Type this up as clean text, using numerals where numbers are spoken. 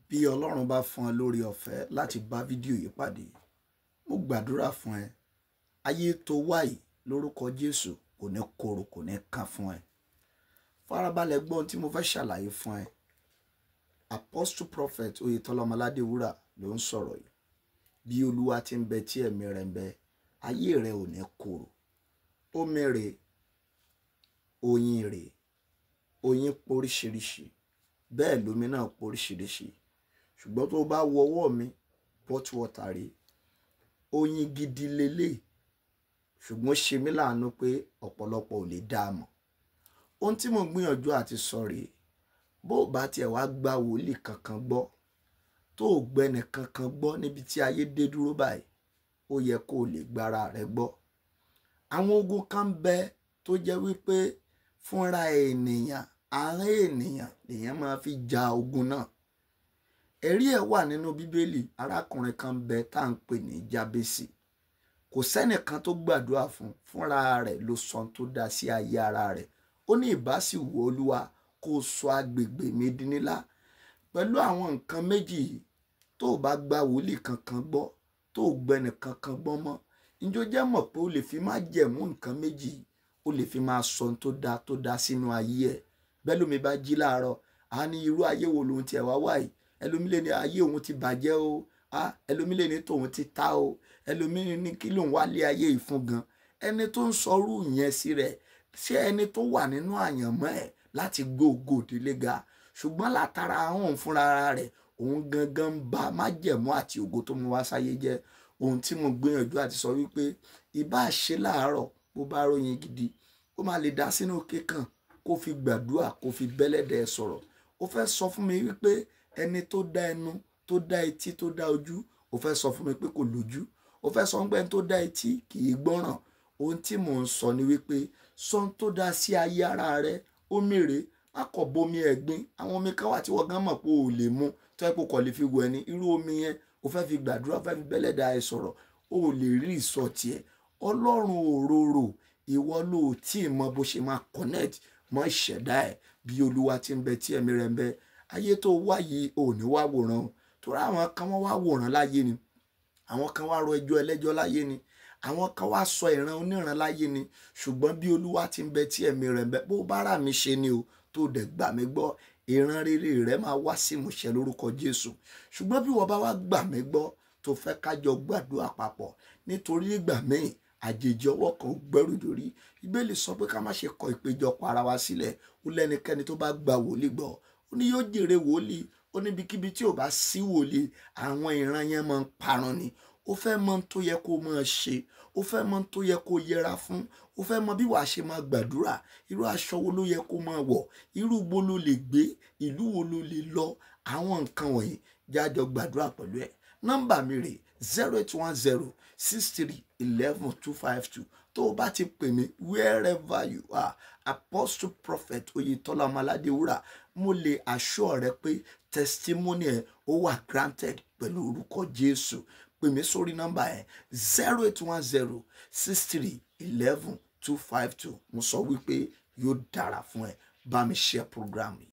bí Ọlọ́run bá fún ẹ lórí ọ̀fẹ́ láti bá fídíò yìí pàdé, mo gbàdúrà fún ẹ, ayé tó wà yìí lórúkọ Jésù kò ní korò, kò ní kan fún ẹ. Farabalẹ̀ gbọ́ ohun tí mo fẹ́ ṣàlàyé fún ẹ. Apostle Prophet Oyetola Ọmọládéwúrà ló ń sọ̀rọ̀ yìí. Bí Olúwa ti ń bẹ tí ẹ̀mí rẹ̀ ń bẹ, ayé rẹ̀ ò ní korò. Omi rè, oyin rè, oyin poríṣiríṣi, bẹ́ẹ̀ lómi náà poríṣiríṣi. Ṣùgbọ́n tó bá wo ọwọ́ mi, pot water rè, oyin gidi lélẹ̀. Ṣùgbọ́n ṣe mí láàánú pé ọ̀pọ̀lọpọ̀ ò lè dá a mọ̀. Ohun tí mo gbìyànjú àti sọ rèé, bó bá tiẹ̀ wá gba wòlíì kankan gbọ́, tó gbẹ́ni kankan gbọ́ níbi tí ayé dé dúró báyìí, ó yẹ kó lè gbára rẹ gbọ́. Àwọn ogun kan ń bẹ tó jẹ́ wípé fúnra ènìyàn, àárín ènìyàn lèèyàn máa fi ja ogun náà. Ẹ̀rí ẹ̀ wà nínú Bíbélì. Arákùnrin kan ń bẹ tá à ń pè ní Jábésì. Kò sẹ́nìkan tó gbàdúrà fúnra rẹ̀ ló sọ tó dá sí ayé ara rẹ̀. Ó ní ìbá sì wù Olúwa kó sọ agbègbè mi di ńlá. Pẹ̀lú àwọn nǹkan méjì yìí, tó bá gba wòlíì kankan gbọ́, tó gbẹ́ni kankan gbọ́ mọ́, ǹjọ́ jẹ́ mọ̀ pé ó lè fi máa jẹ̀mú nǹkan méjì yìí, ó lè fi máa sọ tó dá sínú ayé ẹ̀. Bẹ́ẹ̀ lómi bá jí láàárọ̀, a ní irú ayé wo lòun tiẹ̀ wá wà yìí. Ẹlòmí lè ní ayé òun ti bàjẹ́ o, ẹlòmí lè ní tòun ti ta o, ẹlòmí ní kí lòun wá lé ayé yìí fún gan. Ẹni tó ń sọrú yẹn sí rẹ̀, ṣé ẹni tó wà nínú àyànmọ́ ẹ̀ láti gbóògò délé ga, ṣùgbọ́n látara àwọn fúnra rẹ̀, òun gangan ń ba májẹ̀mú àti ògo tó mú wá sáyé jẹ́. Ohun tí mo gbìyànjú àti sọ wípé ìbá ṣe láàárọ̀ bó bá róyin gidi, ó máa lè dá sínú kíkàn kó fi gbàdúrà, kó fi bẹ́lẹ́dẹ̀ sọ̀rọ̀. Ó fẹ́ sọ fún mi wípé ẹni tó dá ẹnu, tó dá etí, tó dá ojú, ó fẹ́ sọ fún mi pé kò lójú. Ó fẹ́ sọ pé ẹni tó dá etí kì í gbọ́ràn. Ohun tí mò ń sọ ni wípé sọ tó dá sí ayé ara rẹ, omi rè, má kọ̀ bomi ẹ̀gbin. Àwọn omi kan wà tí wọ́n gan mọ̀ pé o ò lè mu, tó ẹ́ pé kò lè fi wọ ẹni. Irú omi yẹn ó fẹ́ fi gbàdúrà, ó fẹ́ fi bẹ́lẹ́dà ẹ sọ̀rọ̀, o ò lè rí ìsọ̀tì ẹ̀. Ọlọ́run òróró, ìwọ ló tí ì mọ bó ṣe máa connect mọ́ ìṣẹ̀dá ẹ̀. Bí Olúwa ti ń bẹ tí ẹ̀mí rẹ̀ ń bẹ, ayé tó wá yìí ò ní wá wòran o. Torí àwọn kan wọ́n wá wòran láyé ni, àwọn kan wá rọ ẹjọ́ ẹlẹ́jọ́ láyé ni, àwọn kan wá sọ ìran oníran láyé ni. Ṣùgbọ́n bí Olúwa ti ń bẹ tí ẹ̀mí rẹ̀ ń bẹ, bó bá rà mí ṣe ni o, tó dẹ̀ gbà mí gbọ́, ìran rere rẹ̀ máa wá sí ìmúṣẹ lórúkọ Jésù. Ṣùgbọ́n bí wọ́n bá wá gbà mí gbọ́, tó fẹ́ kájọ gbàdúrà papọ̀, nítorí ìgbà míì àjèjì ọwọ́ kan gbẹ́rù dórí. Bíbélì sọ pé ká má ṣe kọ ìpéjọpọ̀ ara wa sílẹ̀. Ó lẹ́nikẹ́ni tó bá gba wòlíì gbọ́, ó ní yóò jèrè wòlíì. Ó ní ibikíbi tí ò bá sí wòlíì, àwọn ìran yẹn máa ń parun ni. Ó fẹ́ mọ tó yẹ kó máa ṣe, ó fẹ́ mọ tó yẹ kó yẹra fún, ó fẹ́ mọ bí wàá ṣe máa gbàdúrà, irú aṣọ wo ló yẹ kó máa wọ̀, irú ibo ló lè gbé, ìlú wo ló lè lọ. Àwọn nǹkan wọ̀nyí jájọ gbàdúrà pẹ̀lú ẹ̀. Nọ́mbà mi rè 0810 63 11 252. Tó o bá ti pè mí wherever you are, Apostle Prophet Oyetola Ọmọládéwúrà, mo lè assure rẹ pé testimony ẹ̀ ó wà granted pẹ̀lú orúkọ Jésù. Pè mí sórí nọ́mbà ẹ̀ 0810 63 11 252. Mo sọ wípé yóò dára fún ẹ. Bá mi share program yìí.